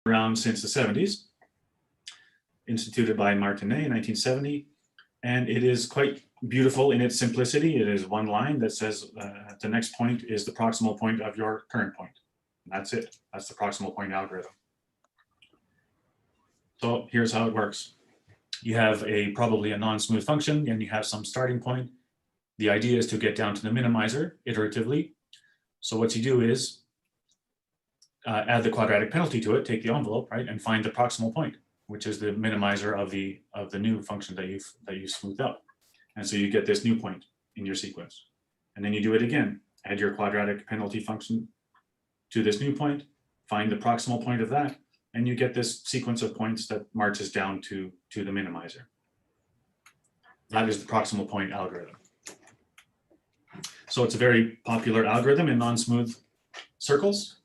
around since the 70s, instituted by Martinet in 1970. And it is quite beautiful in its simplicity. It is one line that says the next point is the proximal point of your current point. And that's it. That's the proximal point algorithm. So here's how it works. You have probably a non-smooth function, and you have some starting point. The idea is to get down to the minimizer iteratively. So what you do is add the quadratic penalty to it, take the envelope, right, and find the proximal point, which is the minimizer of the new function that you smoothed out. And so you get this new point in your sequence. And then you do it again. Add your quadratic penalty function to this new point, find the proximal point of that, and you get this sequence of points that marches down to the minimizer. That is the proximal point algorithm. So it's a very popular algorithm in non-smooth circles.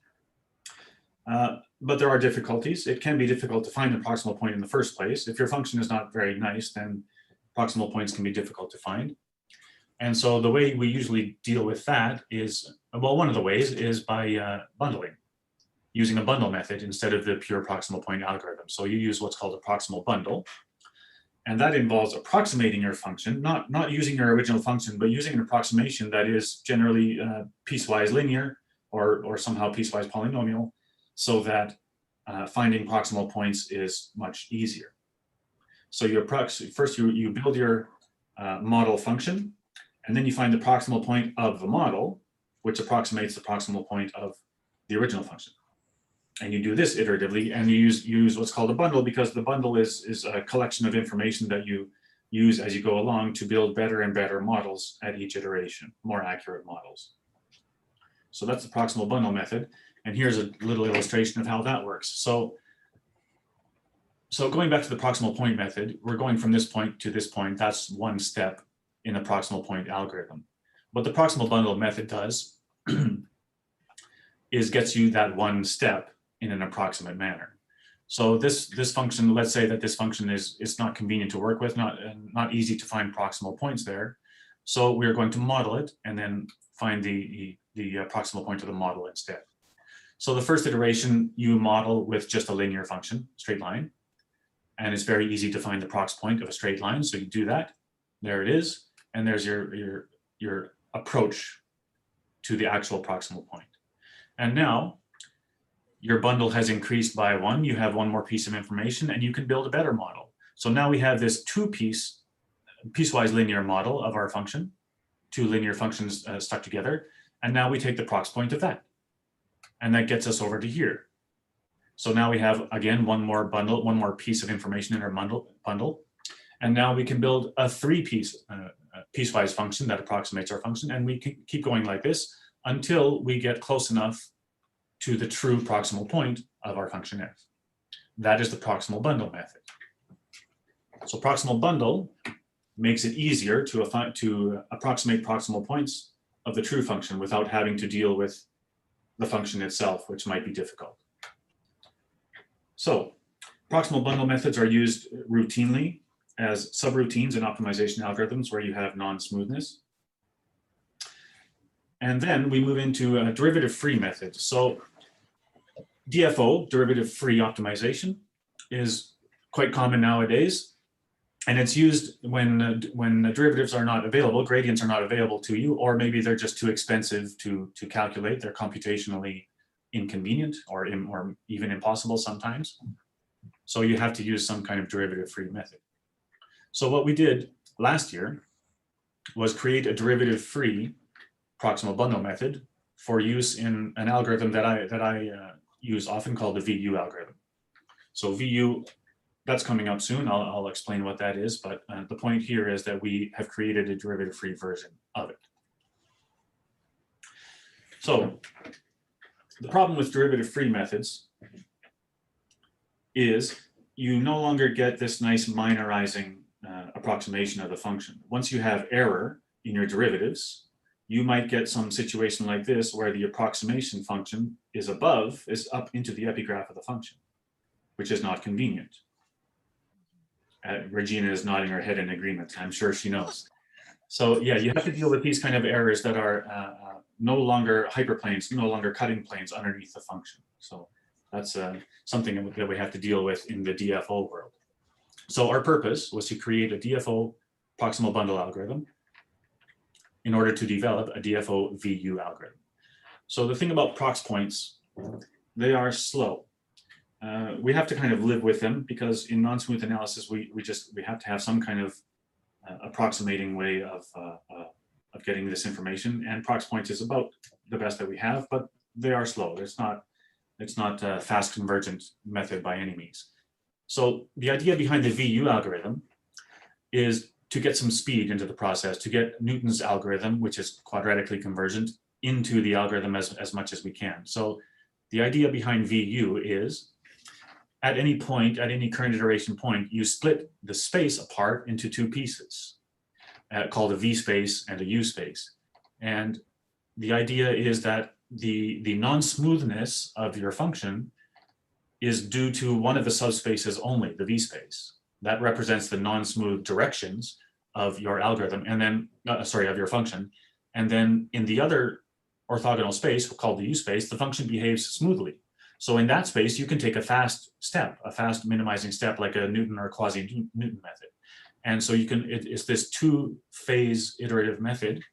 But there are difficulties. It can be difficult to find the proximal point in the first place. If your function is not very nice, then proximal points can be difficult to find. And so the way we usually deal with that is, well, one of the ways is by bundling, using a bundle method instead of the pure proximal point algorithm. So you use what's called a proximal bundle. And that involves approximating your function, not using your original function, but using an approximation that is generally piecewise linear or somehow piecewise polynomial, so that finding proximal points is much easier. So first you build your model function, and then you find the proximal point of the model, which approximates the proximal point of the original function. And you do this iteratively, and you use what's called a bundle, because the bundle is a collection of information that you use as you go along to build better and better models at each iteration, more accurate models. So that's the proximal bundle method. And here's a little illustration of how that works. So going back to the proximal point method, we're going from this point to this point. That's one step in the proximal point algorithm. What the proximal bundle method does is gets you that one step in an approximate manner. So this function, let's say that this function is not convenient to work with, not easy to find proximal points there. So we're going to model it and then find the proximal point of the model instead. So the first iteration you model with just a linear function, straight line, and it's very easy to find the prox point of a straight line. So you do that, there it is, and there's your approach to the actual proximal point. And now your bundle has increased by one, you have one more piece of information, and you can build a better model. So now we have this piecewise linear model of our function, two linear functions stuck together, and now we take the prox point of that. And that gets us over to here. So now we have, again, one more piece of information in our bundle. And now we can build a three-piece piecewise function that approximates our function. And we can keep going like this until we get close enough to the true proximal point of our function f. That is the proximal bundle method. So proximal bundle makes it easier to approximate proximal points of the true function without having to deal with the function itself, which might be difficult. So proximal bundle methods are used routinely as subroutines in optimization algorithms where you have non-smoothness. And then we move into a derivative-free method. So DFO, derivative-free optimization, is quite common nowadays. And it's used when derivatives are not available, gradients are not available to you, or maybe they're just too expensive to calculate. They're computationally inconvenient or even impossible sometimes. So you have to use some kind of derivative-free method. So what we did last year was create a derivative-free proximal bundle method for use in an algorithm that I use often called the VU algorithm. So VU, that's coming up soon. I'll explain what that is, but the point here is that we have created a derivative-free version of it. So the problem with derivative-free methods is you no longer get this nice minorizing approximation of the function. Once you have error in your derivatives, you might get some situation like this where the approximation function is up into the epigraph of the function, which is not convenient. Regina is nodding her head in agreement. I'm sure she knows. So yeah, you have to deal with these kind of errors that are no longer hyperplanes, no longer cutting planes underneath the function. So That's something that we have to deal with in the DFO world. So our purpose was to create a DFO proximal bundle algorithm in order to develop a DFO VU algorithm. So the thing about prox points, they are slow. We have to kind of live with them because in non-smooth analysis, we have to have some kind of approximating way of getting this information. And prox points is about the best that we have, but they are slow. It's not a fast convergent method by any means. So the idea behind the VU algorithm is to get some speed into the process, to get Newton's algorithm, which is quadratically convergent, into the algorithm as much as we can. So the idea behind VU is at any point, at any current iteration point, you split the space apart into two pieces called a V space and a U space. And the idea is that the non-smoothness of your function is due to one of the subspaces only, the V space. That represents the non-smooth directions of your algorithm, and then, of your function. And then in the other orthogonal space, called the U space, the function behaves smoothly. So in that space, you can take a fast step, a fast minimizing step, like a Newton or quasi-Newton method. And so you can, it's this two-phase iterative method.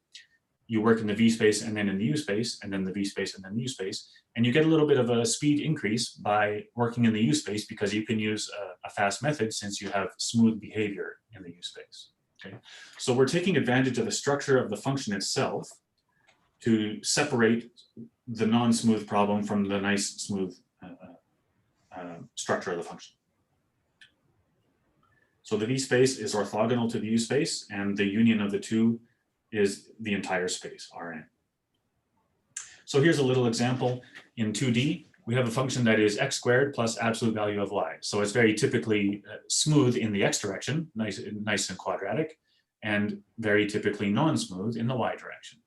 You work in the V space and then in the U space, and then the V space and then the U space. And you get a little bit of a speed increase by working in the U space because you can use a fast method since you have smooth behavior in the U space. Okay, so we're taking advantage of the structure of the function itself to separate the non-smooth problem from the nice smooth structure of the function. So the V space is orthogonal to the U space, and the union of the two is the entire space, Rn. So here's a little example in 2D. We have a function that is x squared plus absolute value of y. So it's very typically smooth in the x direction, nice and quadratic, and very typically non-smooth in the y direction.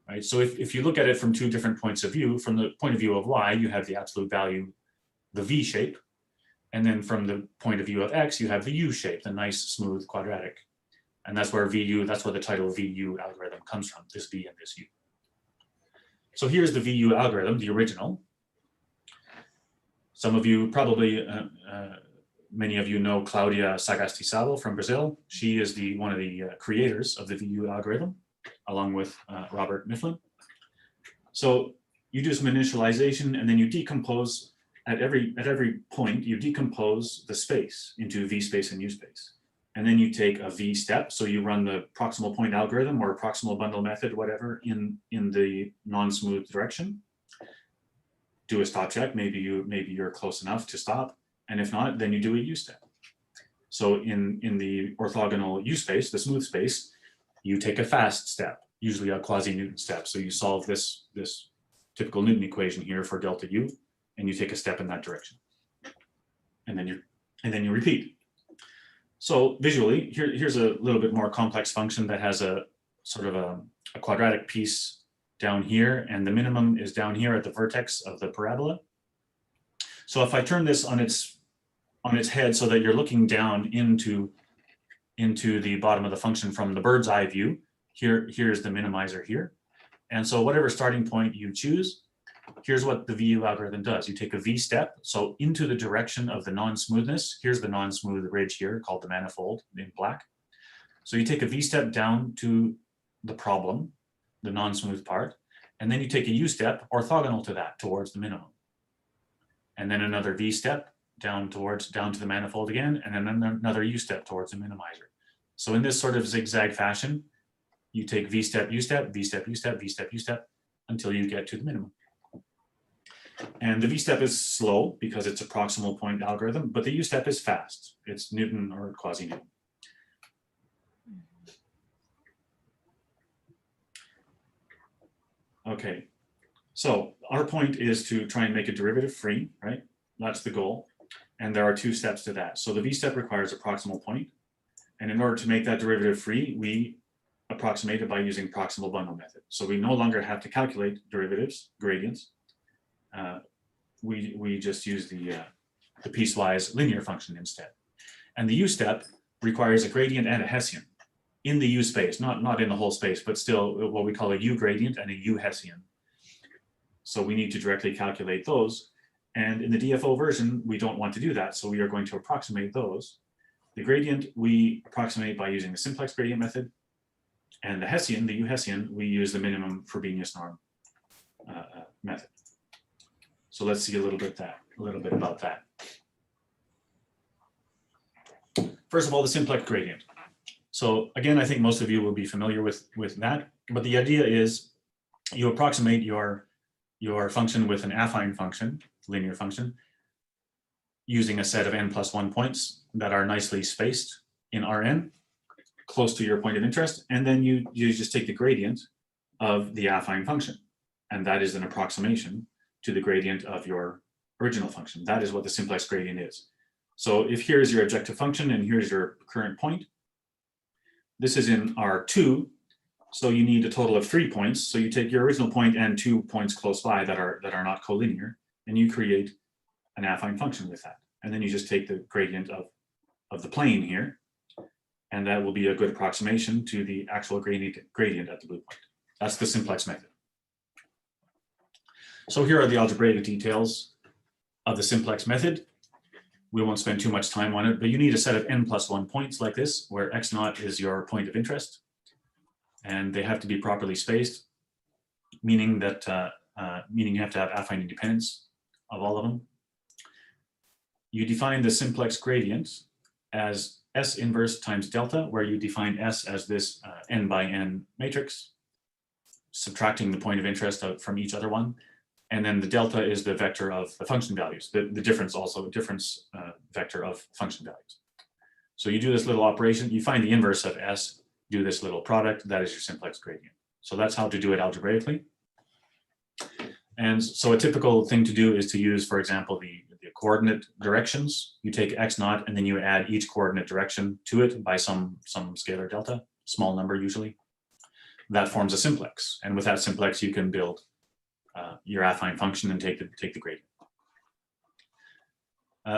Right? So if you look at it from two different points of view, from the point of view of y, you have the absolute value, the V shape. And then from the point of view of x, you have the U shape, the nice, smooth, quadratic. And that's where VU, that's where the title VU algorithm comes from, this V and this U. So here's the VU algorithm, the original. Some of you probably, many of you know Claudia Sagastizado from Brazil. She is one of the creators of the VU algorithm, along with Robert Mifflin. So you do some initialization and then you decompose at every point, you decompose the space into V space and U space. And then you take a V step. So you run the proximal point algorithm or proximal bundle method, whatever, in the non-smooth direction. Do a stop check. Maybe you're close enough to stop. And if not, then you do a U step. So in the orthogonal U space, the smooth space, you take a fast step, usually a quasi-Newton step. So you solve this typical Newton equation here for delta U, and you take a step in that direction. And then you repeat. So visually, here's a little bit more complex function that has a sort of a quadratic piece down here, and the minimum is down here at the vertex of the parabola. So if I turn this on its head so that you're looking down into the bottom of the function from the bird's eye view, here's the minimizer here. And so whatever starting point you choose, here's what the VU algorithm does. You take a V step, so into the direction of the non-smoothness. Here's the non-smooth ridge here called the manifold in black. So you take a V step down to the problem, the non-smooth part, and then you take a U step orthogonal to that towards the minimum. And then another V step down to the manifold again, and then another U step towards the minimizer. So in this sort of zigzag fashion, you take V step, U step, V step, U step, V step, U step, until you get to the minimum. And the V step is slow because it's a proximal point algorithm, but the U step is fast. It's Newton or quasi-Newton. Okay, so our point is to try and make a derivative free, right? That's the goal. And there are two steps to that. So the V step requires a proximal point. And in order to make that derivative free, we approximate it by using proximal bundle method. So we no longer have to calculate derivatives, gradients. We just use the piecewise linear function instead. And the U step requires a gradient and a Hessian in the U space, not in the whole space, but still what we call a U gradient and a U Hessian. So we need to directly calculate those. And in the DFO version, we don't want to do that. So we are going to approximate those. The gradient we approximate by using the simplex gradient method. And the Hessian, the U-Hessian, we use the minimum Frobenius norm method. So let's see a little bit about that. First of all, the simplex gradient. So again, I think most of you will be familiar with that. But the idea is you approximate your function with an affine function, linear function, using a set of n+1 points that are nicely spaced in Rn, close to your point of interest, and then you just take the gradient of the affine function, and that is an approximation to the gradient of your original function. That is what the simplex gradient is. So if here's your objective function and here's your current point, this is in R2, so you need a total of 3 points. So you take your original point and 2 points close by that are not collinear, and you create an affine function with that. And then you just take the gradient of the plane here, and that will be a good approximation to the actual gradient at the blue point. That's the simplex method. So here are the algebraic details of the simplex method. We won't spend too much time on it, but you need a set of n+1 points like this, where x0 is your point of interest, and they have to be properly spaced, meaning that you have to have affine independence of all of them. You define the simplex gradient as S inverse times delta, where you define S as this n by n matrix, subtracting the point of interest out from each other one. And then the delta is the vector of the function values, the difference vector of function values. So you do this little operation, you find the inverse of S, do this little product, that is your simplex gradient. So that's how to do it algebraically. And so a typical thing to do is to use, for example, the coordinate directions. You take x0 and then you add each coordinate direction to it by some scalar delta, small number usually. That forms a simplex. And with that simplex, you can build your affine function and take the gradient.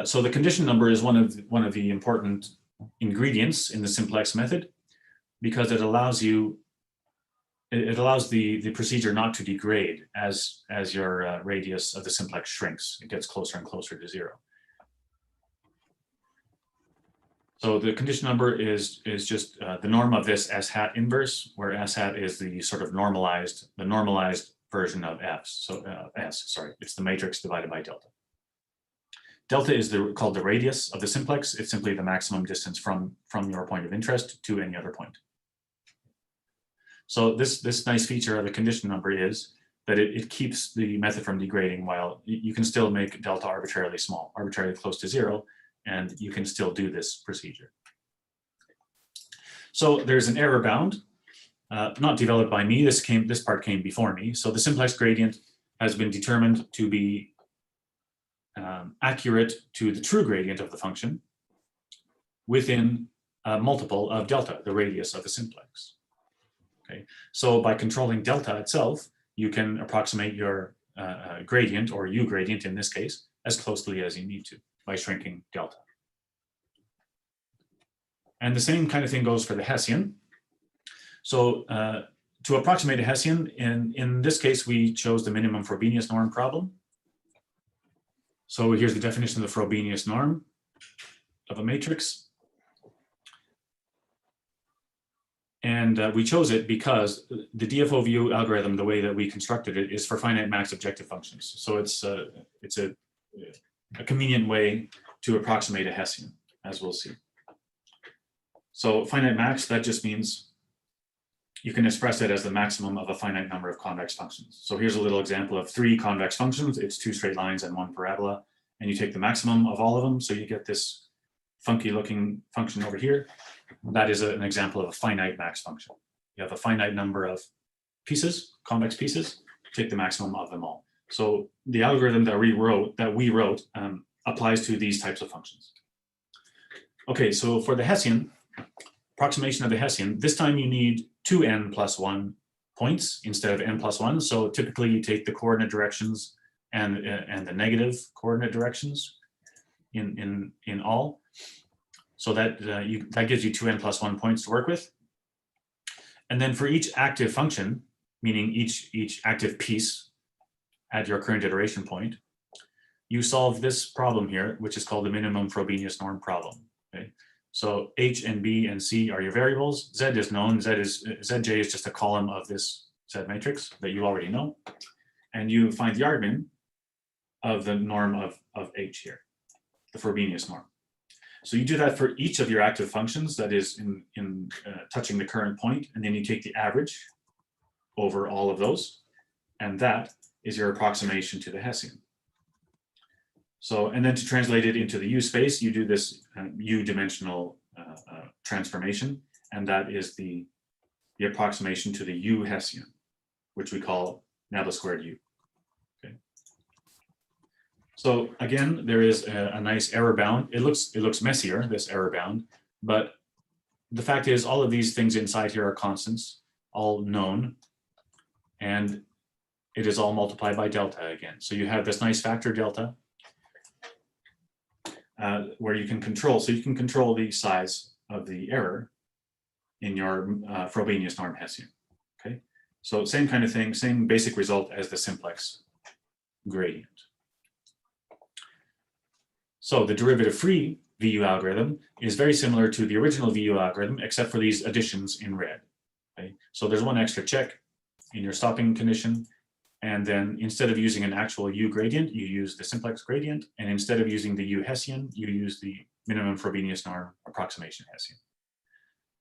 So the condition number is one of the important ingredients in the simplex method, because it allows the procedure not to degrade as your radius of the simplex shrinks. It gets closer and closer to 0. So the condition number is just the norm of this S hat inverse, where S hat is the sort of normalized version of F. So it's the matrix divided by delta. Delta is called the radius of the simplex. It's simply the maximum distance from your point of interest to any other point. So this nice feature of the condition number is that it keeps the method from degrading, while you can still make delta arbitrarily small, arbitrarily close to 0, and you can still do this procedure. So there's an error bound, not developed by me. This part came before me. So the simplex gradient has been determined to be accurate to the true gradient of the function within a multiple of delta, the radius of the simplex. Okay, so by controlling delta itself, you can approximate your gradient, or U gradient in this case, as closely as you need to by shrinking delta. And the same kind of thing goes for the Hessian. So to approximate a Hessian, in this case, we chose the minimum Frobenius norm problem. So here's the definition of the Frobenius norm of a matrix. And we chose it because the DFO Vu algorithm, the way that we constructed it, is for finite max objective functions. So it's a convenient way to approximate a Hessian, as we'll see. So finite max, that just means you can express it as the maximum of a finite number of convex functions. So here's a little example of 3 convex functions. It's 2 straight lines and 1 parabola. And you take the maximum of all of them. So you get this funky looking function over here. That is an example of a finite max function. You have a finite number of pieces, convex pieces, take the maximum of them all. So the algorithm that we wrote applies to these types of functions. Okay, so for the Hessian, approximation of the Hessian, this time you need 2n+1 points instead of n+1. So typically you take the coordinate directions and the negative coordinate directions in all. So that gives you 2n+1 points to work with. And then for each active function, meaning each active piece at your current iteration point, you solve this problem here, which is called the minimum Frobenius norm problem. Okay, so H and B and C are your variables. Z is known. Zj is just a column of this Z matrix that you already know, and you find the argument of the norm of H here, the Frobenius norm. So you do that for each of your active functions that is in touching the current point, and then you take the average over all of those, and that is your approximation to the Hessian. So, and then to translate it into the U space, you do this U-dimensional transformation, and that is the approximation to the U Hessian, which we call nabla squared U. Okay. So again, there is a nice error bound. It looks messier, this error bound, but the fact is all of these things inside here are constants, all known, and it is all multiplied by delta again. So you have this nice factor delta where you can control, so you can control the size of the error in your Frobenius norm Hessian. Okay, so same kind of thing, same basic result as the simplex gradient. So the derivative-free VU algorithm is very similar to the original VU algorithm, except for these additions in red. Okay? So there's one extra check in your stopping condition, and then instead of using an actual U gradient, you use the simplex gradient, and instead of using the U Hessian, you use the minimum Frobenius norm approximation Hessian.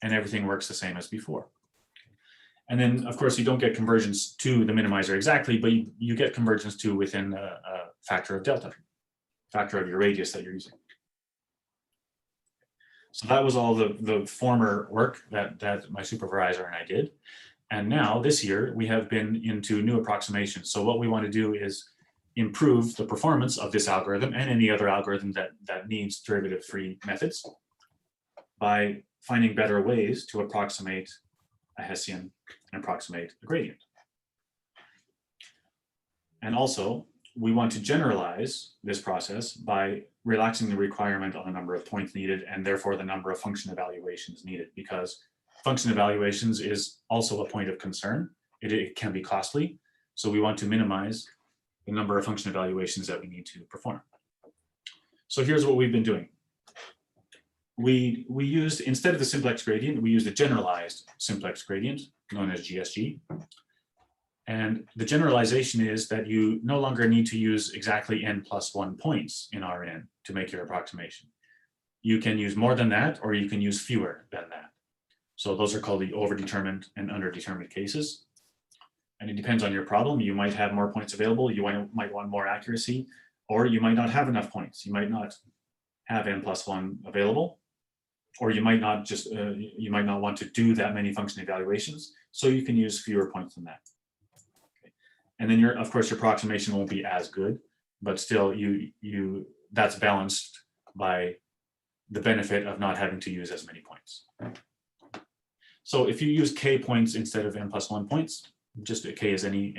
And everything works the same as before. And then, of course, you don't get convergence to the minimizer exactly, but you get convergence to within a factor of delta, factor of your radius that you're using. So that was all the former work that my supervisor and I did. And now, this year, we have been into new approximations. So what we want to do is improve the performance of this algorithm and any other algorithm that needs derivative-free methods by finding better ways to approximate a Hessian and approximate a gradient. And also, we want to generalize this process by relaxing the requirement on the number of points needed and therefore the number of function evaluations needed, because function evaluations is also a point of concern. It can be costly. So we want to minimize the number of function evaluations that we need to perform. So here's what we've been doing. We used, instead of the simplex gradient, we used a generalized simplex gradient known as GSG. And the generalization is that you no longer need to use exactly n+1 points in Rn to make your approximation. You can use more than that, or you can use fewer than that. So those are called the overdetermined and underdetermined cases. And it depends on your problem. You might have more points available. You might want more accuracy, or you might not have enough points. You might not have n+1 available, or you might not you might not want to do that many function evaluations. So you can use fewer points than that. Okay. And then of course, your approximation won't be as good, but still that's balanced by the benefit of not having to use as many points. So if you use k points instead of n+1 points, just k is any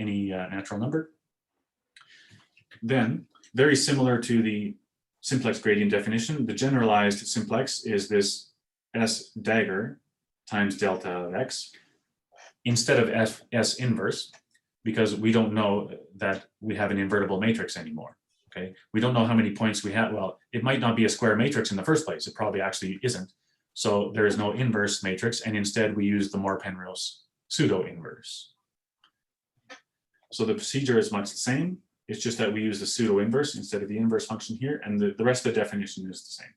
natural number, then very similar to the simplex gradient definition, the generalized simplex is this S dagger times delta of x instead of S inverse, because we don't know that we have an invertible matrix anymore. Okay, we don't know how many points we have. Well, it might not be a square matrix in the first place. It probably actually isn't. So there is no inverse matrix, and instead we use the Moore-Penrose pseudo-inverse. So the procedure is much the same. It's just that we use the pseudo-inverse instead of the inverse function here, and the rest of the definition is the same.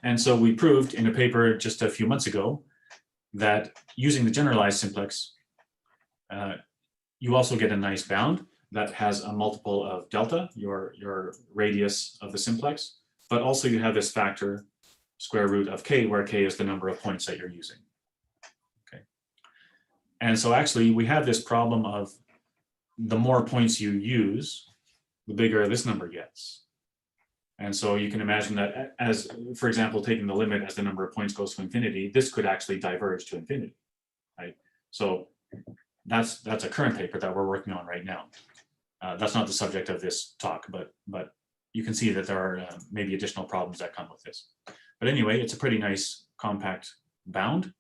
And so we proved in a paper just a few months ago that using the generalized simplex, you also get a nice bound that has a multiple of delta, your radius of the simplex, but also you have this factor square root of k, where k is the number of points that you're using. Okay. And so actually we have this problem of the more points you use, the bigger this number gets. And so you can imagine that as, for example, taking the limit as the number of points goes to infinity, this could actually diverge to infinity, right? So that's a current paper that we're working on right now. That's not the subject of this talk, but you can see that there are maybe additional problems that come with this. But anyway, it's a pretty nice compact bound,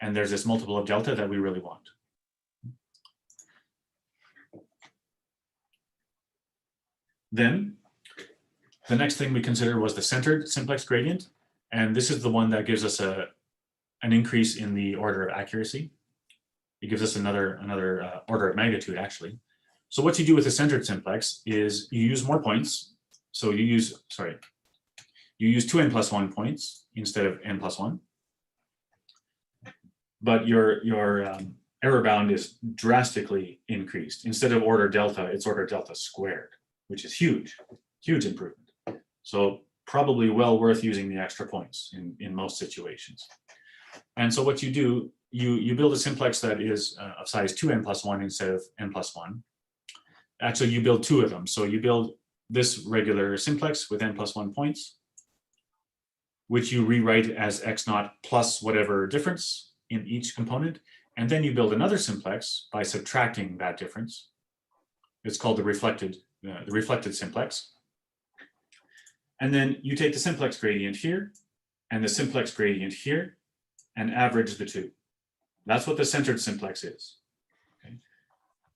and there's this multiple of delta that we really want. Then the next thing we considered was the centered simplex gradient. And this is the one that gives us an increase in the order of accuracy. It gives us another order of magnitude, actually. So what you do with the centered simplex is you use more points. So you use 2n+1 points instead of n+1. But your error bound is drastically increased. Instead of order delta, it's order delta squared, which is huge improvement. So probably well worth using the extra points in most situations. And so what you do, you build a simplex that is of size 2n+1 instead of n+1. Actually, you build two of them. So you build this regular simplex with n+1 points, which you rewrite as x0 plus whatever difference in each component. And then you build another simplex by subtracting that difference. It's called the reflected simplex. And then you take the simplex gradient here and the simplex gradient here and average the two. That's what the centered simplex is. Okay?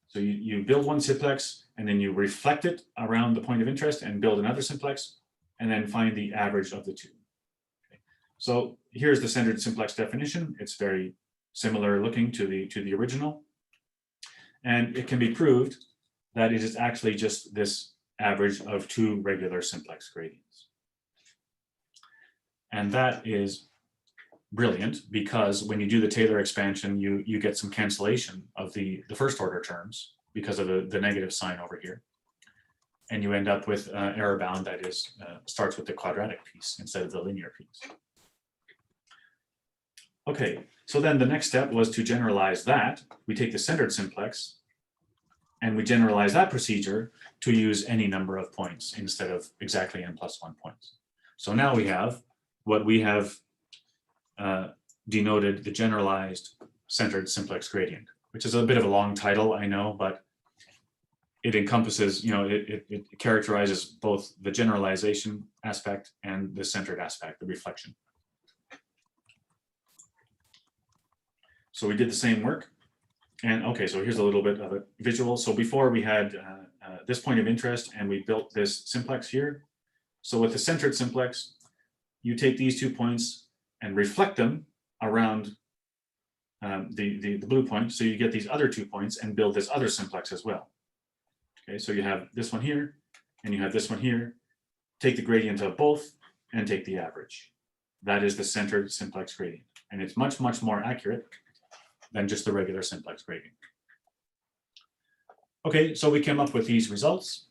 So you build one simplex and then you reflect it around the point of interest and build another simplex and then find the average of the two. Okay? So here's the centered simplex definition. It's very similar looking to the original. And it can be proved that it is actually just this average of two regular simplex gradients. And that is brilliant because when you do the Taylor expansion, you get some cancellation of the first order terms because of the negative sign over here. And you end up with error bound that is starts with the quadratic piece instead of the linear piece. Okay, so then the next step was to generalize that. We take the centered simplex and we generalize that procedure to use any number of points instead of exactly n+1 points. So now we have what we have denoted the generalized centered simplex gradient, which is a bit of a long title, I know, but it encompasses, it characterizes both the generalization aspect and the centered aspect, the reflection. So we did the same work. And okay, so here's a little bit of a visual. So before we had this point of interest and we built this simplex here. So with the centered simplex, you take these 2 points and reflect them around the blue point. So you get these other 2 points and build this other simplex as well. Okay, so you have this one here and you have this one here. Take the gradient of both and take the average. That is the centered simplex gradient. And it's much, much more accurate than just the regular simplex gradient. Okay, so we came up with these results.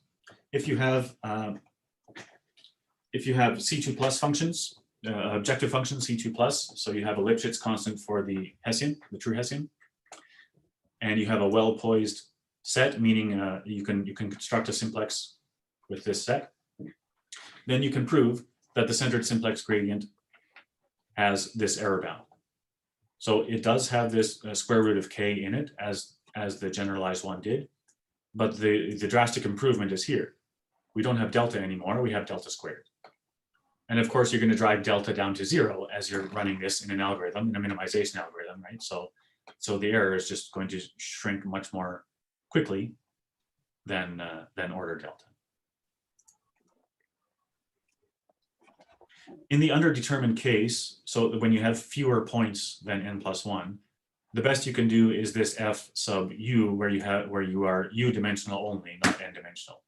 If you have C2 plus functions, objective function C2 plus, so you have a Lipschitz constant for the Hessian, the true Hessian, and you have a well-poised set, meaning you can construct a simplex with this set, then you can prove that the centered simplex gradient has this error bound. So it does have this square root of k in it, as the generalized one did, but the drastic improvement is here. We don't have delta anymore, we have delta squared. And of course, you're going to drive delta down to 0 as you're running this in an algorithm, in a minimization algorithm, right? So the error is just going to shrink much more quickly than order delta. In the underdetermined case, so when you have fewer points than n+1, the best you can do is this f sub u, where you are u dimensional only, not n dimensional.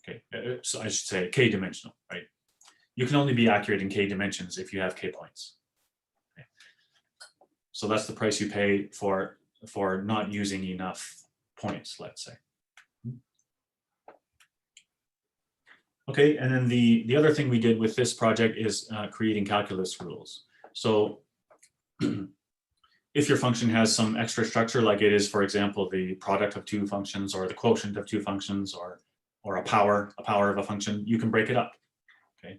Okay, so I should say k dimensional, right? You can only be accurate in k dimensions if you have k points. Okay. So that's the price you pay for not using enough points, let's say. Okay, and then the other thing we did with this project is creating calculus rules. So if your function has some extra structure, like it is, for example, the product of 2 functions or the quotient of 2 functions or a power of a function, you can break it up. Okay,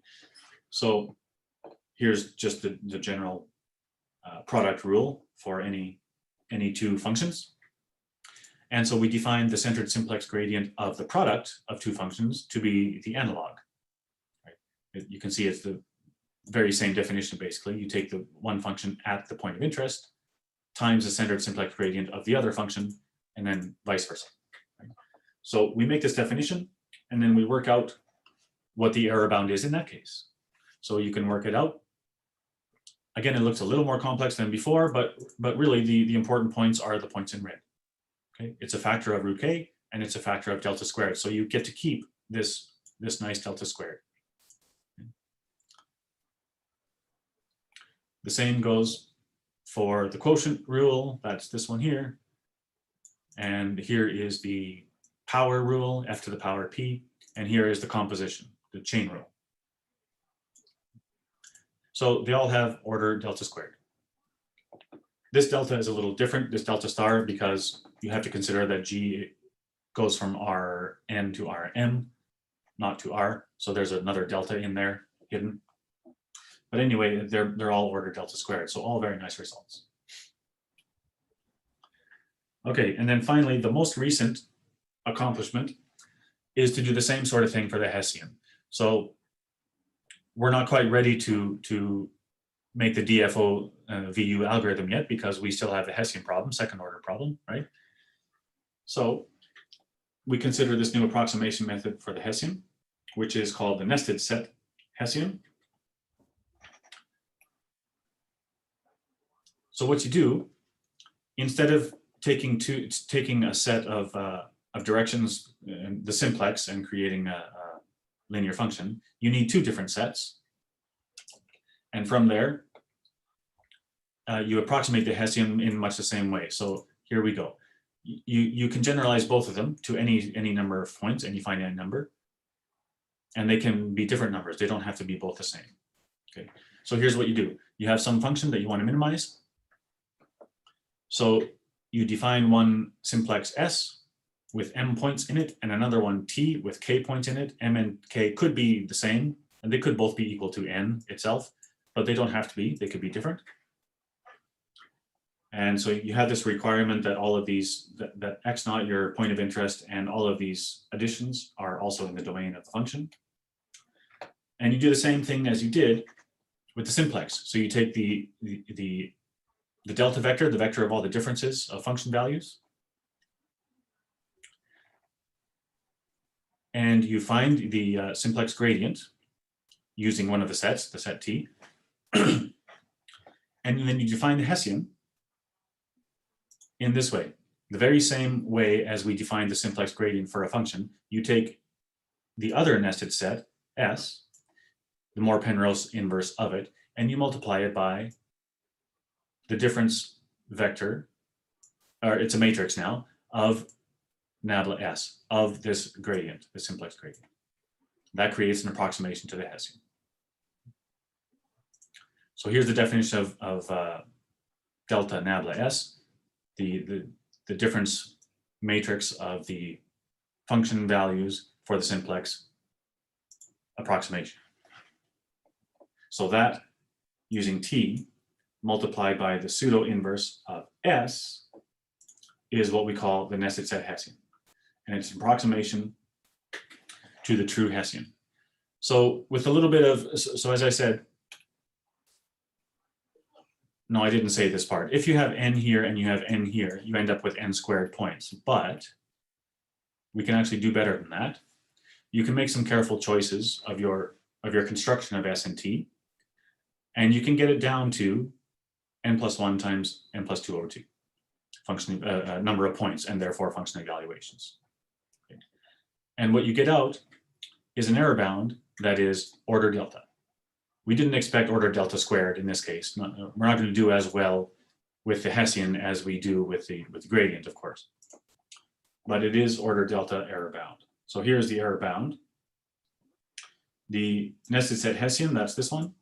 so here's just the general product rule for any 2 functions. And so we define the centered simplex gradient of the product of 2 functions to be the analog. Right? You can see it's the very same definition, basically. You take the one function at the point of interest times the centered simplex gradient of the other function, and then vice versa. Right? So we make this definition, and then we work out what the error bound is in that case. So you can work it out. Again, it looks a little more complex than before, but really the important points are the points in red. Okay, it's a factor of root k, and it's a factor of delta squared. So you get to keep this nice delta squared. The same goes for the quotient rule. That's this one here. And here is the power rule, f to the power p. And here is the composition, the Chayne rule. So they all have order delta squared. This delta is a little different, this delta star, because you have to consider that G goes from Rn to Rm, not to R. So there's another delta in there hidden. But anyway, they're all order delta squared. So all very nice results. Okay, and then finally, the most recent accomplishment is to do the same sort of thing for the Hessian. So we're not quite ready to make the DFO VU algorithm yet, because we still have the Hessian problem, second order problem, right? So we consider this new approximation method for the Hessian, which is called the nested set Hessian. So what you do, instead of taking a set of directions, the simplex, and creating a linear function, you need two different sets. And from there, you approximate the Hessian in much the same way. So here we go. You can generalize both of them to any number of points, any finite number. And they can be different numbers. They don't have to be both the same. Okay. So here's what you do. You have some function that you want to minimize. So you define one simplex S with m points in it, and another one T with k points in it. M and k could be the same, and they could both be equal to n itself, but they don't have to be. They could be different. And so you have this requirement that all of these, that x naught, your point of interest, and all of these additions are also in the domain of the function. And you do the same thing as you did with the simplex. So you take the delta vector, the vector of all the differences of function values, and you find the simplex gradient using one of the sets, the set T, and then you define the Hessian in this way. The very same way as we define the simplex gradient for a function, you take the other nested set, S, the more Penrose inverse of it, and you multiply it by the difference vector, or it's a matrix now, of nabla S, of this gradient, the simplex gradient. That creates an approximation to the Hessian. So here's the definition of delta nabla S, the difference matrix of the function values for the simplex approximation. So that, using T, multiplied by the pseudo inverse of S, is what we call the nested set Hessian. And it's an approximation to the true Hessian. So with a little bit of, so as I said, no, I didn't say this part. If you have n here and you have n here, you end up with n squared points. But we can actually do better than that. You can make some careful choices of your construction of S and T, and you can get it down to n+1 times n+2 over 2, function number of points, and therefore function evaluations. Okay. And what you get out is an error bound that is order delta. We didn't expect order delta squared in this case. We're not going to do as well with the Hessian as we do with the gradient, of course. But it is order delta error bound. So here's the error bound. The nested set Hessian, that's this one.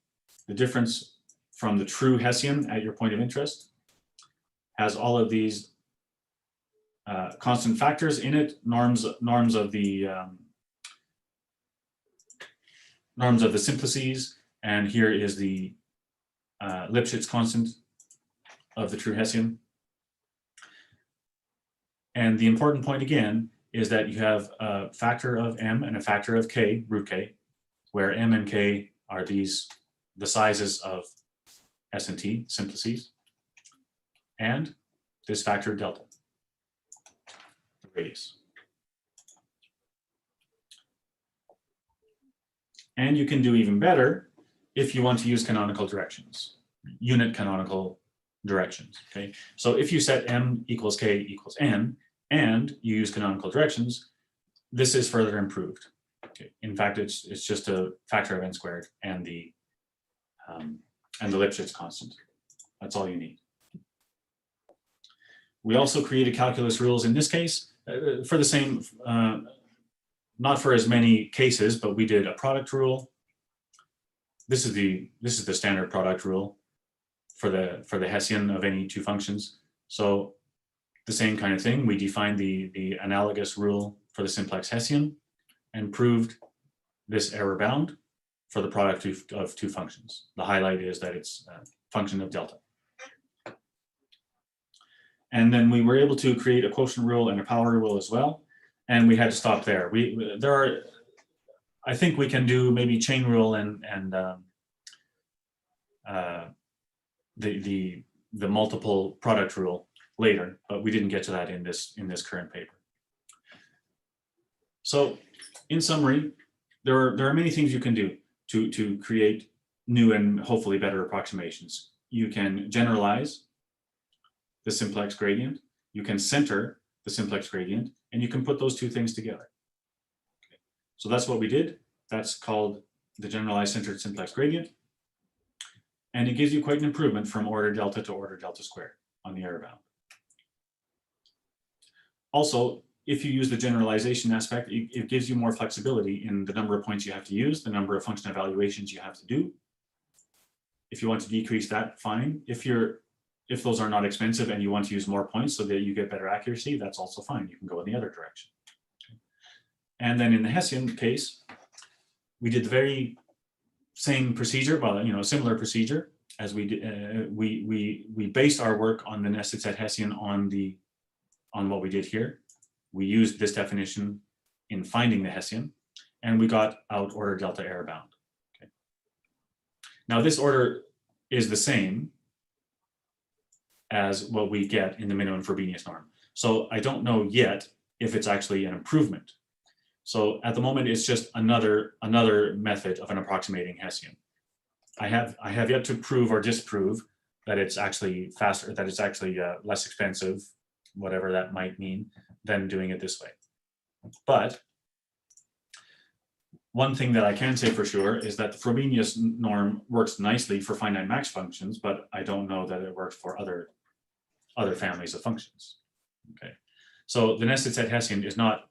The difference from the true Hessian at your point of interest has all of these constant factors in it, norms of the simplices, and here is the Lipschitz constant of the true Hessian. And the important point again is that you have a factor of m and a factor of k, root k, where m and k are the sizes of S and T, simplices, and this factor delta, the radius. And you can do even better if you want to use canonical directions, unit canonical directions, okay? So if you set m equals k equals n, and you use canonical directions, this is further improved. Okay. In fact, it's just a factor of n squared and the Lipschitz constant. That's all you need. We also created calculus rules in this case for the same, not for as many cases, but we did a product rule. This is the standard product rule for the Hessian of any two functions. So the same kind of thing. We defined the analogous rule for the simplex Hessian and proved this error bound for the product of two functions. The highlight is that it's a function of delta. And then we were able to create a quotient rule and a power rule as well. And we had to stop there. I think we can do maybe chain rule and the multiple product rule later, but we didn't get to that in this current paper. So in summary, there are many things you can do to create new and hopefully better approximations. You can generalize the simplex gradient, you can center the simplex gradient, and you can put those two things together. Okay. So that's what we did. That's called the generalized centered simplex gradient. And it gives you quite an improvement from order delta to order delta squared on the error bound. Also, if you use the generalization aspect, it gives you more flexibility in the number of points you have to use, the number of function evaluations you have to do. If you want to decrease that, fine. If those are not expensive and you want to use more points so that you get better accuracy, that's also fine. You can go in the other direction. Okay. And then in the Hessian case, we did the very same procedure, well, similar procedure as we did. We based our work on the nested set Hessian on what we did here. We used this definition in finding the Hessian, and we got out order delta error bound. Okay. Now this order is the same as what we get in the minimum Frobenius norm. So I don't know yet if it's actually an improvement. So at the moment, it's just another method of an approximating Hessian. I have yet to prove or disprove that it's actually faster, that it's actually less expensive, whatever that might mean, than doing it this way. But one thing that I can say for sure is that the Frobenius norm works nicely for finite max functions, but I don't know that it works for other families of functions. Okay, so the nested set Hessian is not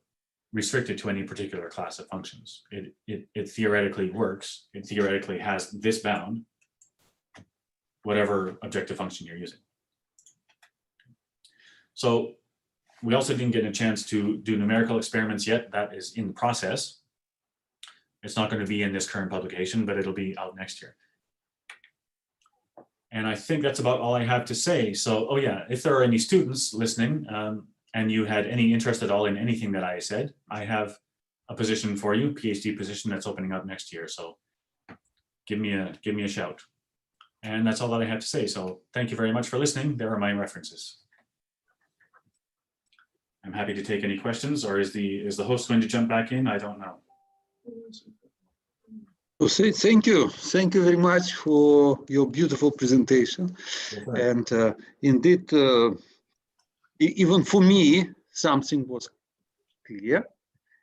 restricted to any particular class of functions. It theoretically works. It theoretically has this bound, whatever objective function you're using. So we also didn't get a chance to do numerical experiments yet. That is in process. It's not going to be in this current publication, but it'll be out next year. And I think that's about all I have to say. So, oh yeah, if there are any students listening and you had any interest at all in anything that I said, I have a position for you, PhD position that's opening up next year. So give me a shout. And that's all that I have to say. So thank you very much for listening. There are my references. I'm happy to take any questions, or is the host going to jump back in? I don't know. Well, thank you very much for your beautiful presentation. Okay. And indeed, even for me, something was clear,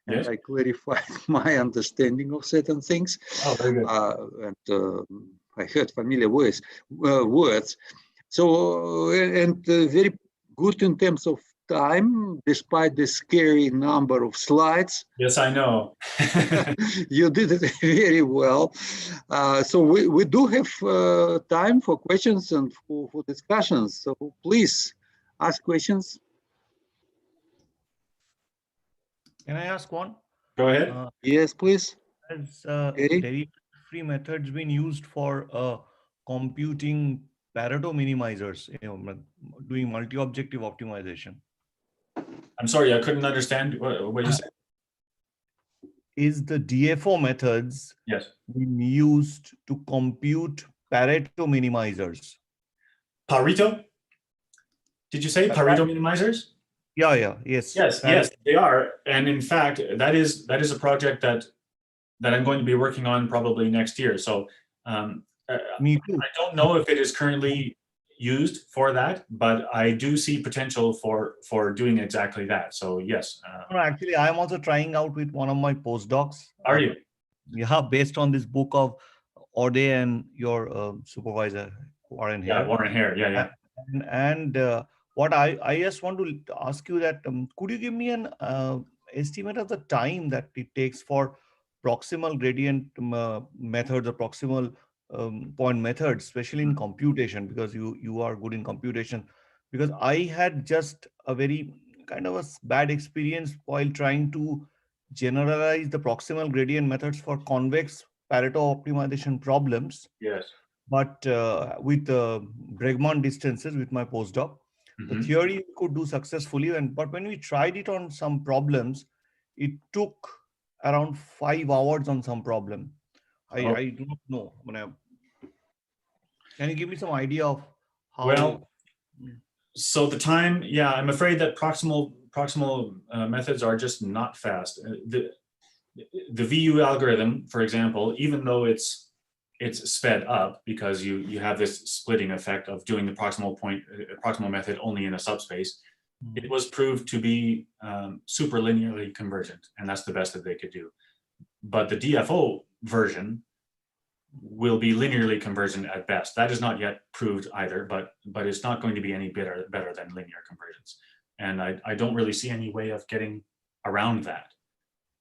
and yes. I clarified my understanding of certain things. Oh, very good. And I heard familiar words. So, and very good in terms of time, despite the scary number of slides. Yes, I know. You did it very well. So we do have time for questions and for discussions. So please ask questions. Can I ask one? Go ahead. Yes, please. Has Gary? derivative-free methods been used for computing Pareto minimizers, doing multi-objective optimization? I'm sorry, I couldn't understand what you said. Is the DFO methods Yes. being used to compute Pareto minimizers? Pareto? Did you say Pareto minimizers? Yeah, yes. Yes, Pareto. yes, they are. And in fact, that is a project that that I'm going to be working on probably next year. So Me too. I don't know if it is currently used for that, but I do see potential for doing exactly that. So yes. No, actually, I'm also trying out with one of my postdocs. Are you? Yeah, based on this book of Ode and your supervisor, Warren Yeah, here. Warren Hare. Yeah, yeah. And what I just want to ask you that could you give me an estimate of the time that it takes for proximal gradient methods or proximal point methods, especially in computation, because you are good in computation. Because I had just a very kind of a bad experience while trying to generalize the proximal gradient methods for convex Pareto optimization problems. Yes. But with Bregman distances with my postdoc, the Mhm. theory we could do successfully. But when we tried it on some problems, it took around 5 hours on some problem. Oh. I do not know. Can you give me some idea of how? Well, so the time, yeah, I'm afraid that proximal methods are just not fast. The VU algorithm, for example, even though it's sped up because you have this splitting effect of doing the proximal method only in a subspace, it was proved to be super linearly convergent, and that's the best that they could do. But the DFO version will be linearly convergent at best. That is not yet proved either, but it's not going to be any better than linear convergence. And I don't really see any way of getting around that,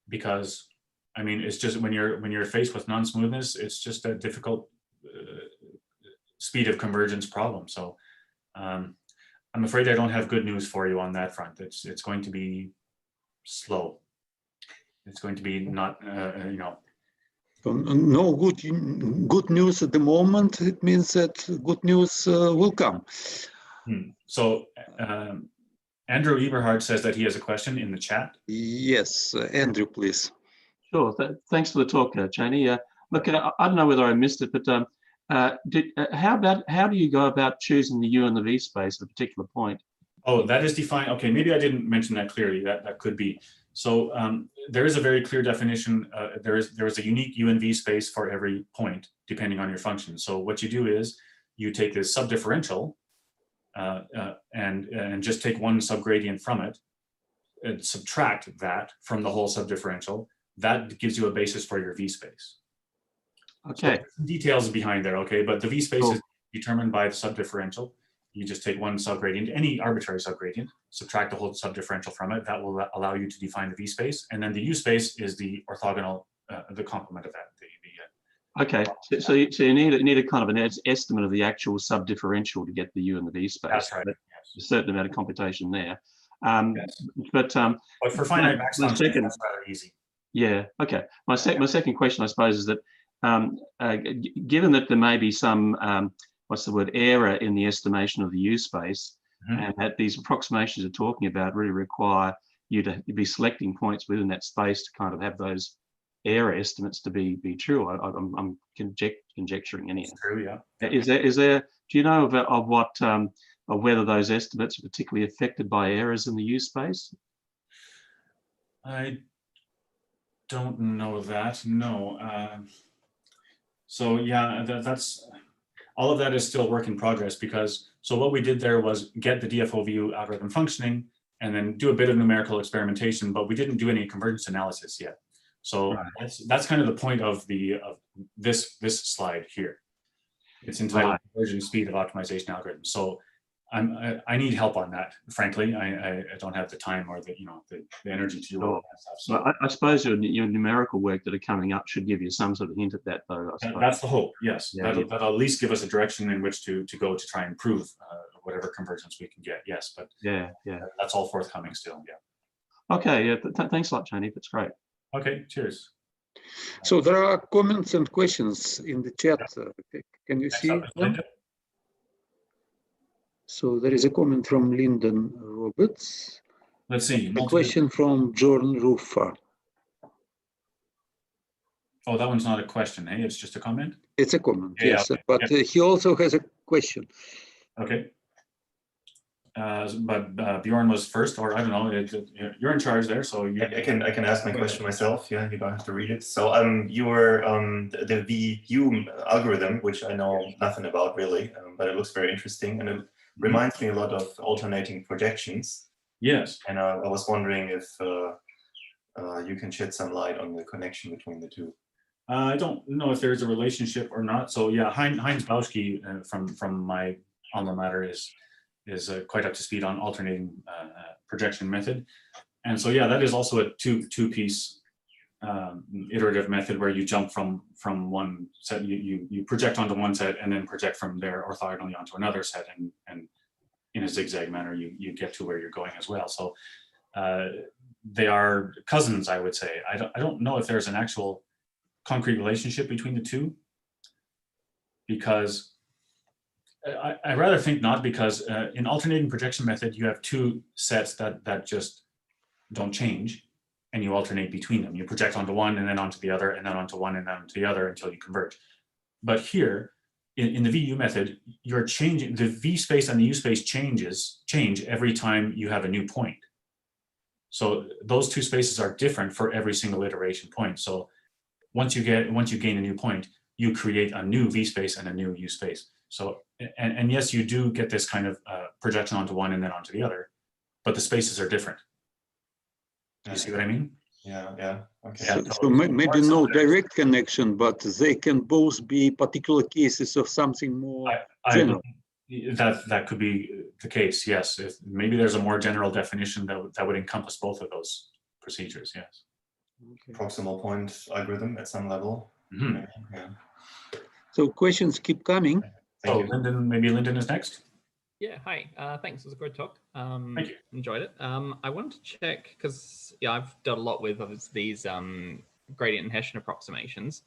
because I mean, it's just when you're faced with non-smoothness, it's just a difficult speed of convergence problem. So I'm afraid I don't have good news for you on that front. It's going to be slow. It's going to be not you know. So no good news at the moment. It means that good news will come. So Andrew Eberhard says that he has a question in the chat. Yes, Andrew, please. Sure. Thanks for the talk, Chayne. Look, I don't know whether I missed it, but how do you go about choosing the U and the V space at a particular point? Oh, that is defined. Okay, maybe I didn't mention that clearly. That could be. So there is a very clear definition. There is a unique U and V space for every point, depending on your function. So what you do is you take this subdifferential and just take one subgradient from it and subtract that from the whole subdifferential. That gives you a basis for your V space. Okay. So some details behind there, okay? But the V space Cool. is determined by the subdifferential. You just take one subgradient, any arbitrary subgradient, subtract the whole subdifferential from it. That will allow you to define the V space. And then the U space is the orthogonal, the complement of that. Okay, so you need a kind of an estimate of the actual subdifferential to get the U and the V space. That's right. Yes. A certain amount of computation there. Yes. But for finite max functions, that's rather easy. Yeah. Okay. My second question, I suppose, is that given that there may be some what's the word, error in the estimation of the U space, and that these approximations you're talking about really require you to be selecting points within that space to kind of have those error estimates to be true. I'm conjecturing anyhow. That's true, yeah. Is there? Do you know of what of whether those estimates are particularly affected by errors in the U space? I don't know that. No. So yeah, that's all of that is still work in progress, because so what we did there was get the DFO VU algorithm functioning and then do a bit of numerical experimentation, but we didn't do any convergence analysis yet. So that's kind of the point of this slide here. It's entitled Convergence Speed of Optimization Algorithms. So I need help on that. Frankly, I don't have the time or the energy to do all that stuff. So well, I suppose your numerical work that are coming up should give you some sort of hint at that, though. That's the hope. Yes, Yeah, that'll at least give us a direction in which to go to try and prove whatever convergence we can get. Yes, but yeah, that's all forthcoming still. Yeah. Okay. Yeah. Thanks a lot, Chayne. That's great. Okay. Cheers. So there are comments and questions in the chat. Can you see them? So there is a comment from Lyndon Roberts. Let's see. A question from Jordan Ruffa. Oh, that one's not a question, hey? It's just a comment? It's a comment, yeah, yes. okay. But he also has a question. Okay. but Bjorn was first, or I don't know. You're in charge there, so you. I can ask my question myself. Yeah, you don't have to read it. So you were the VU algorithm, which I know nothing about really, but it looks very interesting, and it reminds me a lot of alternating projections. Yes. And I was wondering if you can shed some light on the connection between the two. I don't know if there's a relationship or not. So yeah, Heinz Bauschke from my alma mater is quite up to speed on alternating projection method. And so yeah, that is also a two-piece iterative method where you jump from one set, you project onto one set and then project from there orthogonally onto another set, and in a zigzag manner you get to where you're going as well. So they are cousins, I would say. I don't know if there's an actual concrete relationship between the two, because I rather think not, because in alternating projection method, you have two sets that just don't change, and you alternate between them. You project onto one and then onto the other, and then onto one and then onto the other until you converge. But here, in the VU method, you're changing, the V space and the U space change every time you have a new point. So those two spaces are different for every single iteration point. So once you gain a new point, you create a new V space and a new U space. So, and yes, you do get this kind of projection onto one and then onto the other, but the spaces are different. Do you see what I mean? Yeah. Okay. So maybe no direct connection, but they can both be particular cases of something more general. That could be the case, yes. If maybe there's a more general definition that would encompass both of those procedures, yes. Okay. Proximal point algorithm at some level. Mm-hmm. Yeah. So questions keep coming. Thank you. Lyndon, maybe Lyndon is next. Yeah, hi. Thanks. It was a good talk. Thank you. Enjoyed it. I wanted to check, because I've done a lot with these gradient and Hessian approximations.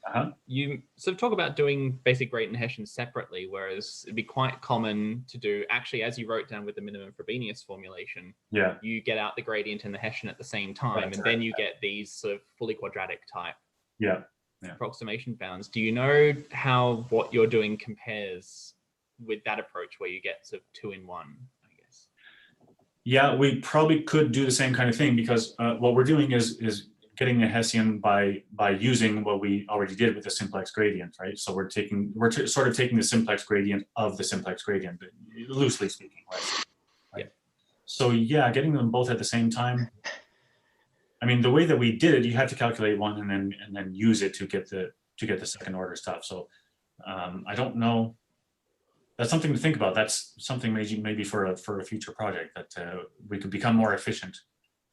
You sort of talk about doing basic gradient and Hessian separately, whereas it'd be quite common to do, actually, as you wrote down with the minimum Frobenius formulation, you get out the gradient and the Hessian at the same time, and then you get these sort of fully quadratic type approximation bounds. Do you know how what you're doing compares with that approach where you get sort of 2-in-1, I guess? Yeah, we probably could do the same kind of thing, because what we're doing is getting a Hessian by using what we already did with the simplex gradient, right? So we're sort of taking the simplex gradient of the simplex gradient, loosely speaking, right? Yeah. So yeah, getting them both at the same time. I mean, the way that we did it, you had to calculate one and then use it to get the second order stuff. So I don't know. That's something to think about. That's something maybe for a future project, that we could become more efficient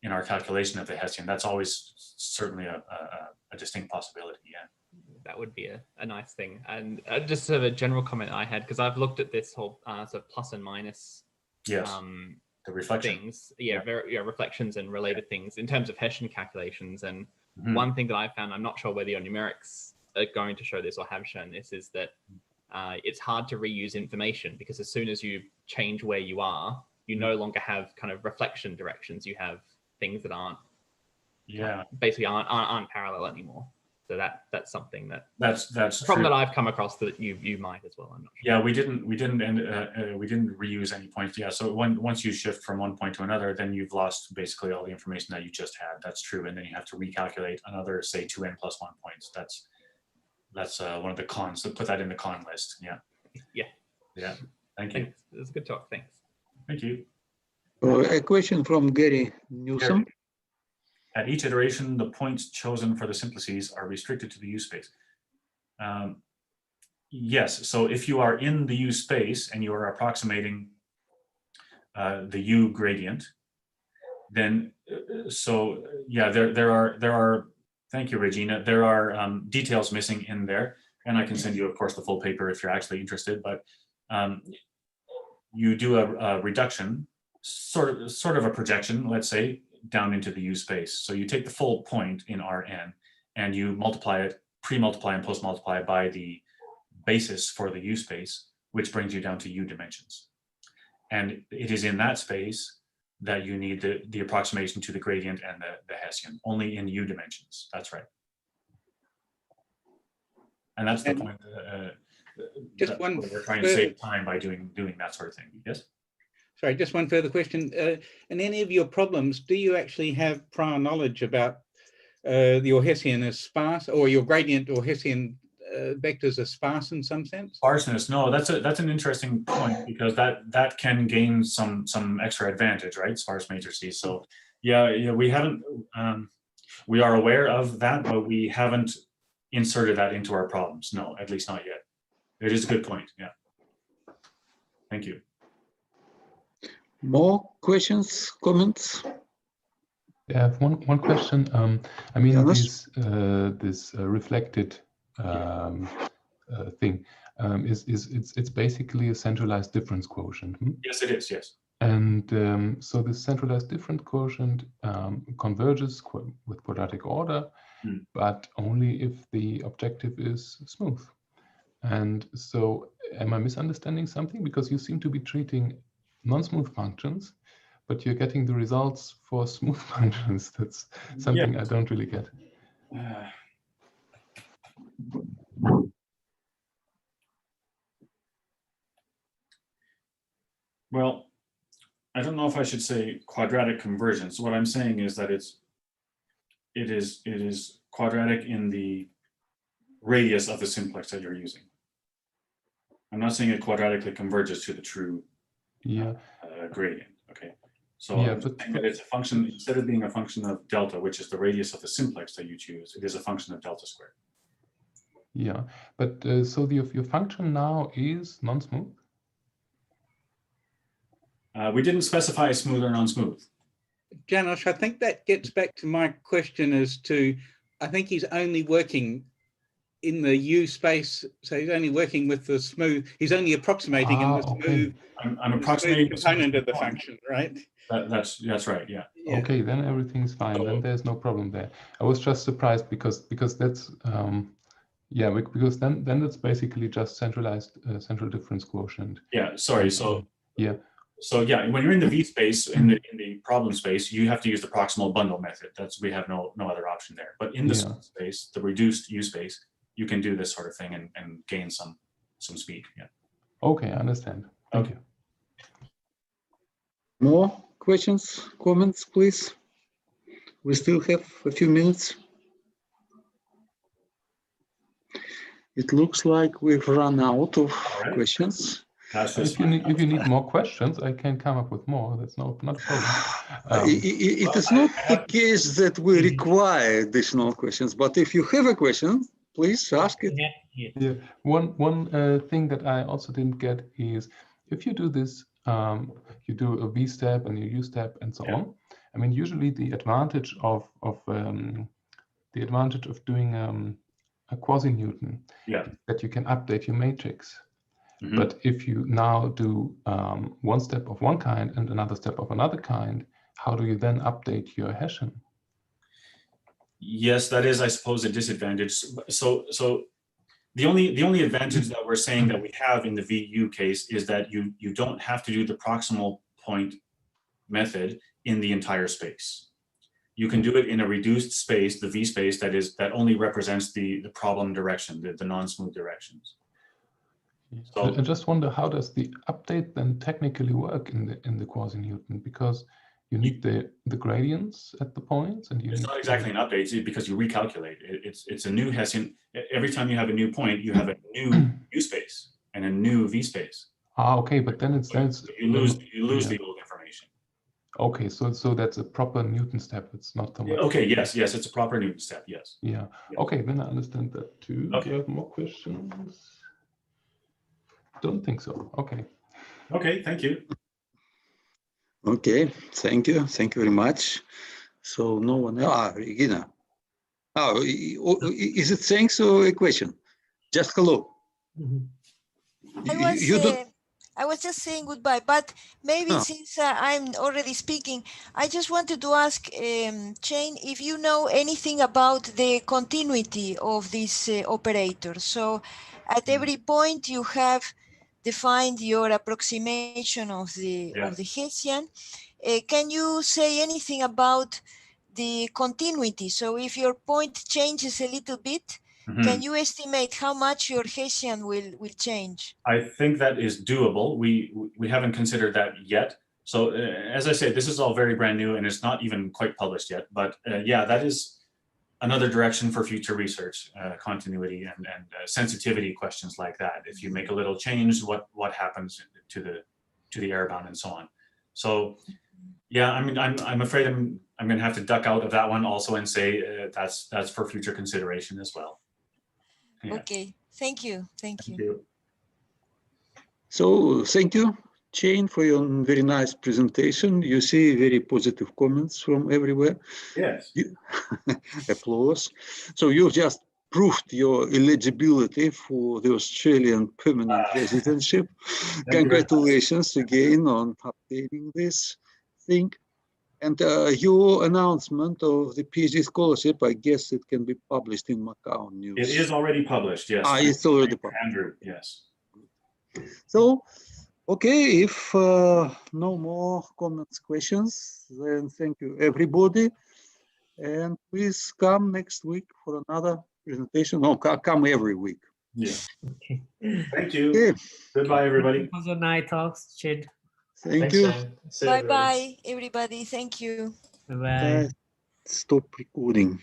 in our calculation of the Hessian. That's always certainly a distinct possibility. Yeah, that would be a nice thing. And just sort of a general comment I had, because I've looked at this whole sort of plus and minus. Yes. The reflection things, reflections and related things in terms of Hessian calculations. And one thing that I found, I'm not sure whether your numerics are going to show this or have shown this, is that it's hard to reuse information, because as soon as you change where you are, you no longer have kind of reflection directions. You have things that aren't basically aren't parallel anymore. So that's something that's a problem that I've come across that you might as well. I'm not sure. Yeah, we didn't reuse any points. Yeah, so once you shift from one point to another, then you've lost basically all the information that you just had. That's true, and then you have to recalculate another, say, 2n + 1 points. That's one of the cons. So put that in the con list. Yeah. Thank you. It was a good talk. Thanks. Thank you. A question from Gary Newsom. At each iteration, the points chosen for the simplices are restricted to the U space. Yes, so if you are in the U space and you are approximating the U gradient, then there are. Thank you, Regina. There are details missing in there, and I can send you, of course, the full paper if you're actually interested. But you do a reduction, sort of a projection, let's say, down into the U space. So you take the full point in Rn and you multiply it, pre-multiply and post-multiply by the basis for the U space, which brings you down to U dimensions. And it is in that space that you need the approximation to the gradient and the Hessian, only in U dimensions. That's right. And that's the point. Just one. We're trying to save time by doing that sort of thing. Yes. Sorry, just one further question. In any of your problems, do you actually have prior knowledge about your Hessian is sparse, or your gradient or Hessian vectors are sparse in some sense? Sparseness, no, that's an interesting point, because that can gain some extra advantage, right? Sparse matrices. So yeah, we haven't. We are aware of that, but we haven't inserted that into our problems. No, at least not yet. It is a good point. Yeah. Thank you. More questions, comments? Yeah, I have one question. I mean, Janos? this reflected thing it's basically a centralized difference quotient. Yes, it is. Yes. And so the centralized difference quotient converges with quadratic order, but only if the objective is smooth. And so, am I misunderstanding something? Because you seem to be treating non-smooth functions, but you're getting the results for smooth functions. That's something I don't really get. Well, I don't know if I should say quadratic convergence. What I'm saying is that it is quadratic in the radius of the simplex that you're using. I'm not saying it quadratically converges to the true gradient. Okay, so yeah, I'm saying that it's a function, instead of being a function of delta, which is the radius of the simplex that you choose, it is a function of delta squared. Yeah, but so your function now is non-smooth? We didn't specify smooth or non-smooth. Janos, I think that gets back to my question as to, I think he's only working in the U space, so he's only working with the smooth, he's only approximating in the smooth, I'm approximating the component of the function, right? That's right, yeah. Okay, then everything's fine. Then there's no problem there. I was just surprised because that's yeah, because then that's basically just centralized central difference quotient. Yeah, sorry. So yeah. So yeah, when you're in the V space, in the problem space, you have to use the proximal bundle method. We have no other option there. But in the space, the reduced U space, you can do this sort of thing and gain some speed. Yeah. Okay, I understand. Thank you. More questions, comments, please? We still have a few minutes. It looks like we've run out of questions. If you need more questions, I can come up with more. That's not a problem. It is not the case that we require additional questions, but if you have a question, please ask it. Yeah. One thing that I also didn't get is, if you do this, you do a V step and a U step and so on. I mean, usually the advantage of doing a quasi-Newton is that you can update your matrix. But if you now do one step of one kind and another step of another kind, how do you then update your Hessian? Yes, that is, I suppose, a disadvantage. So the only advantage that we're saying that we have in the VU case is that you don't have to do the proximal point method in the entire space. You can do it in a reduced space, the V space, that only represents the problem direction, the non-smooth directions. So I just wonder, how does the update then technically work in the quasi-Newton? Because you need the gradients at the points, and it's not exactly an update, it's because you recalculate. It's a new Hessian. Every time you have a new point, you have a new U space and a new V space. Ah, okay, but then you lose the old information. Okay, so that's a proper Newton step. It's not the okay. Yes, it's a proper Newton step. Yes. Yeah. Okay, then I understand that too. Okay. Do you have more questions? Don't think so. Okay. Okay, thank you. Okay, thank you very much. So no one else. Regina. Oh, is it thanks or a question? Just hello. I was just saying goodbye, but maybe since I'm already speaking, I just wanted to ask Chayne if you know anything about the continuity of this operator. So at every point you have defined your approximation of the Hessian. Can you say anything about the continuity? So if your point changes a little bit, can you estimate how much your Hessian will change? I think that is doable. We haven't considered that yet, So as I say, this is all very brand new and it's not even quite published yet. But yeah, that is another direction for future research, continuity and sensitivity questions like that. If you make a little change, what happens to the airbound and so on. So yeah, I mean, I'm afraid I'm going to have to duck out of that one also and say that's for future consideration as well. Yeah. Okay, thank you. Thank you. So thank you, Chayne, for your very nice presentation. You see very positive comments from everywhere. Yes. Applause. So you just proved your eligibility for the Australian permanent residency. Congratulations again on obtaining this thing. And your announcement of the PhD scholarship, I guess it can be published in Macau News. It is already published, yes. It's already published. Andrew, yes. So, okay, if no more comments, questions, then thank you, everybody. And please come next week for another presentation. No, come every week. Yeah. Okay. Thank you. Okay. Goodbye, everybody. It was a nice talk, Chayne. Thank you. Bye-bye, everybody. Thank you. Bye-bye. Stop recording.